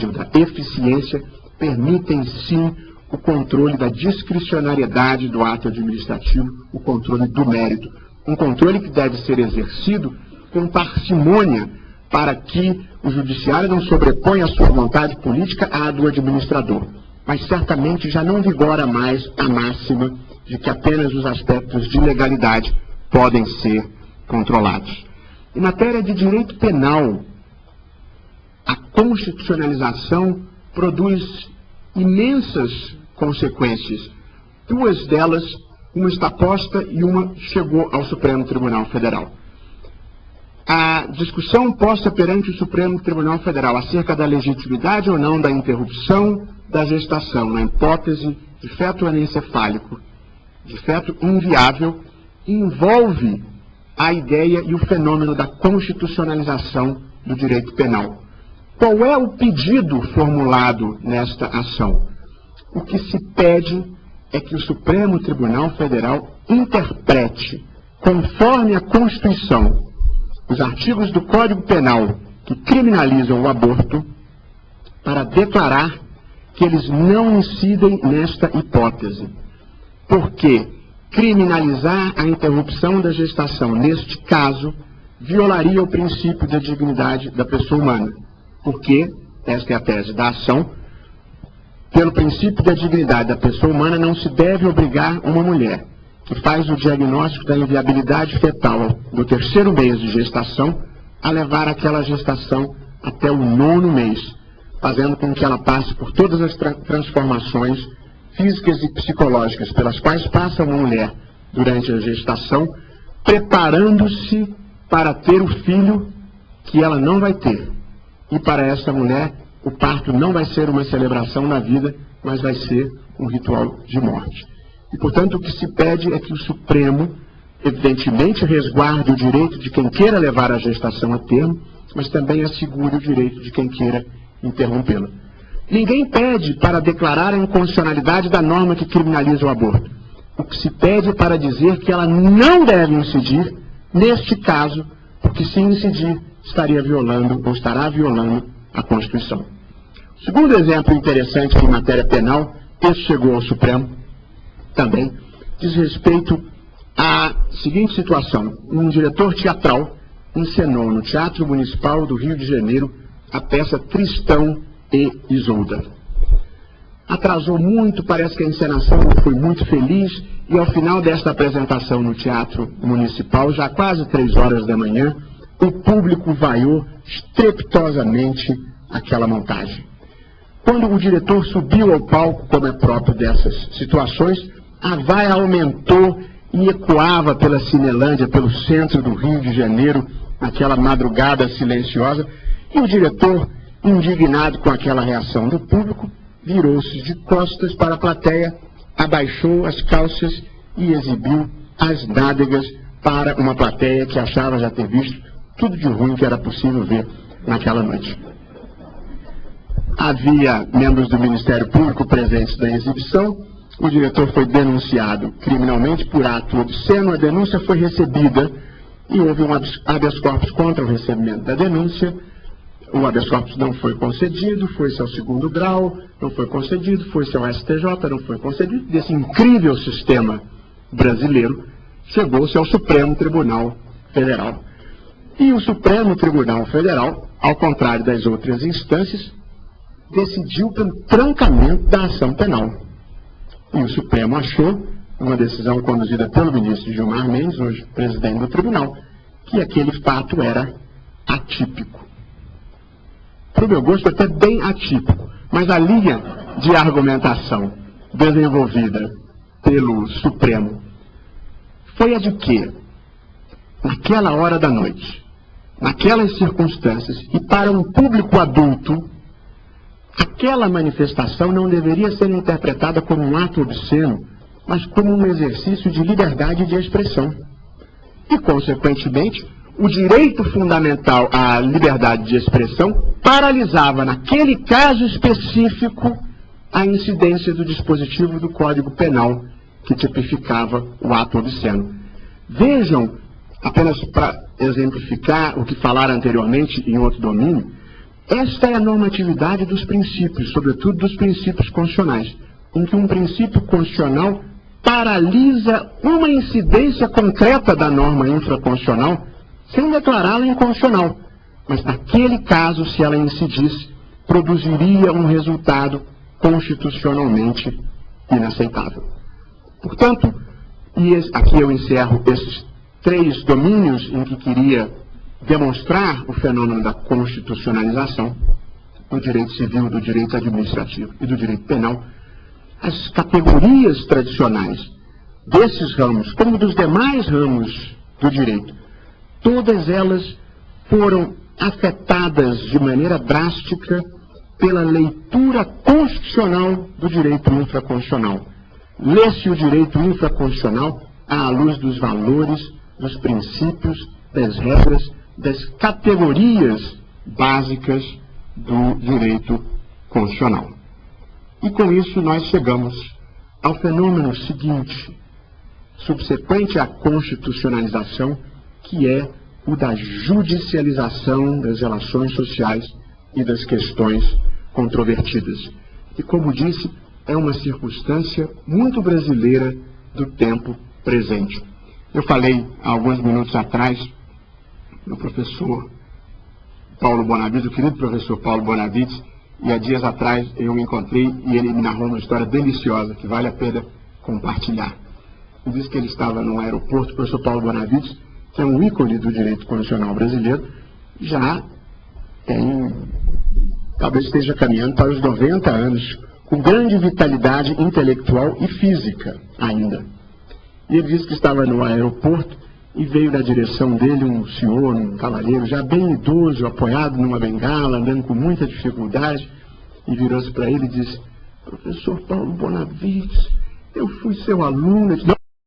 eficaz ou da eficiência permitem sim o controle da discricionariedade do ato administrativo, o controle do mérito. Um controle que deve ser exercido com parcimônia para que o judiciário não sobreponha a sua vontade política à do administrador. Mas certamente já não vigora mais a máxima de que apenas os aspectos de legalidade podem ser controlados. Em matéria de direito penal, a constitucionalização produz imensas consequências. Duas delas, uma está posta e uma chegou ao Supremo Tribunal Federal. A discussão posta perante o Supremo Tribunal Federal acerca da legitimidade ou não da interrupção da gestação na hipótese de feto anencefálico, de feto inviável, envolve a ideia e o fenômeno da constitucionalização do direito penal. Qual é o pedido formulado nesta ação? O que se pede é que o Supremo Tribunal Federal interprete, conforme a Constituição, os artigos do Código Penal que criminalizam o aborto, para declarar que eles não incidem nesta hipótese. Porque criminalizar a interrupção da gestação, neste caso, violaria o princípio da dignidade da pessoa humana. Porque, esta é a tese da ação, pelo princípio da dignidade da pessoa humana não se deve obrigar uma mulher que faz o diagnóstico da inviabilidade fetal do 3º mês de gestação a levar aquela gestação até o 9º mês, fazendo com que ela passe por todas as transformações físicas e psicológicas pelas quais passa uma mulher durante a gestação, preparando-se para ter o filho que ela não vai ter. E para essa mulher, o parto não vai ser uma celebração na vida, mas vai ser um ritual de morte. E, portanto, o que se pede é que o Supremo, evidentemente, resguarde o direito de quem queira levar a gestação a termo, mas também assegure o direito de quem queira interrompê-la. Ninguém pede para declarar a inconstitucionalidade da norma que criminaliza o aborto. O que se pede é para dizer que ela não deve incidir, neste caso, porque se incidir, estaria violando ou estará violando a Constituição. O segundo exemplo interessante em matéria penal, esse chegou ao Supremo também, diz respeito à seguinte situação. Um diretor teatral encenou no Teatro Municipal do Rio de Janeiro a peça Tristão e Isolda. Atrasou muito, parece que a encenação não foi muito feliz, e ao final desta apresentação no Teatro Municipal, já quase 3 horas da manhã, o público vaiou estrepitosamente aquela montagem. Quando o diretor subiu ao palco, como é próprio dessas situações, a vaia aumentou e ecoava pela Cinelândia, pelo centro do Rio de Janeiro, naquela madrugada silenciosa, e o diretor, indignado com aquela reação do público, virou-se de costas para a plateia, abaixou as calças e exibiu as nádegas para uma plateia que achava já ter visto tudo de ruim que era possível ver naquela noite. Havia membros do Ministério Público presentes na exibição. O diretor foi denunciado criminalmente por ato obsceno. A denúncia foi recebida e houve um habeas corpus contra o recebimento da denúncia. O habeas corpus não foi concedido, foi-se ao 2º grau, não foi concedido, foi-se ao STJ, não foi concedido. Desse incrível sistema brasileiro, chegou-se ao Supremo Tribunal Federal. E o Supremo Tribunal Federal, ao contrário das outras instâncias, decidiu pelo trancamento da ação penal. E o Supremo achou, uma decisão conduzida pelo ministro Gilmar Mendes, hoje presidente do tribunal, que aquele fato era atípico. Para o meu gosto, até bem atípico, mas a linha de argumentação desenvolvida pelo Supremo foi a de que, naquela hora da noite, naquelas circunstâncias, e para um público adulto, aquela manifestação não deveria ser interpretada como um ato obsceno, mas como um exercício de liberdade de expressão. E, consequentemente, o direito fundamental à liberdade de expressão paralisava, naquele caso específico, a incidência do dispositivo do Código Penal que tipificava o ato obsceno. Vejam, apenas para exemplificar o que falaram anteriormente em outro domínio, Esta é a normatividade dos princípios, sobretudo dos princípios constitucionais, em que um princípio constitucional paralisa uma incidência concreta da norma infraconstitucional sem declará-la inconstitucional. Mas naquele caso, se ela incidisse, produziria um resultado constitucionalmente inaceitável. Portanto, aqui eu encerro esses 3 domínios em que queria demonstrar o fenômeno da constitucionalização do direito civil, do direito administrativo e do direito penal. As categorias tradicionais desses ramos, como dos demais ramos do direito, todas elas foram afetadas de maneira drástica pela leitura constitucional do direito infraconstitucional. Lê-se o direito infraconstitucional à luz dos valores, dos princípios, das regras, das categorias básicas do direito constitucional. E com isso nós chegamos ao fenômeno seguinte, subsequente à constitucionalização, que é o da judicialização das relações sociais e das questões controvertidas. E, como disse, é uma circunstância muito brasileira do tempo presente. Eu falei há alguns minutos atrás do professor Paulo Bonavides, o querido professor Paulo Bonavides, e há dias atrás eu o encontrei e ele me narrou uma história deliciosa que vale a pena compartilhar. Ele disse que ele estava no aeroporto, o professor Paulo Bonavides, que é um ícone do direito constitucional brasileiro, já talvez esteja caminhando para os 90 anos, com grande vitalidade intelectual e física ainda. E ele disse que estava no aeroporto e veio na direção dele um senhor, um cavalheiro, já bem idoso, apoiado numa bengala, andando com muita dificuldade, e virou-se para ele e disse: professor Paulo Bonavides, eu fui seu aluno.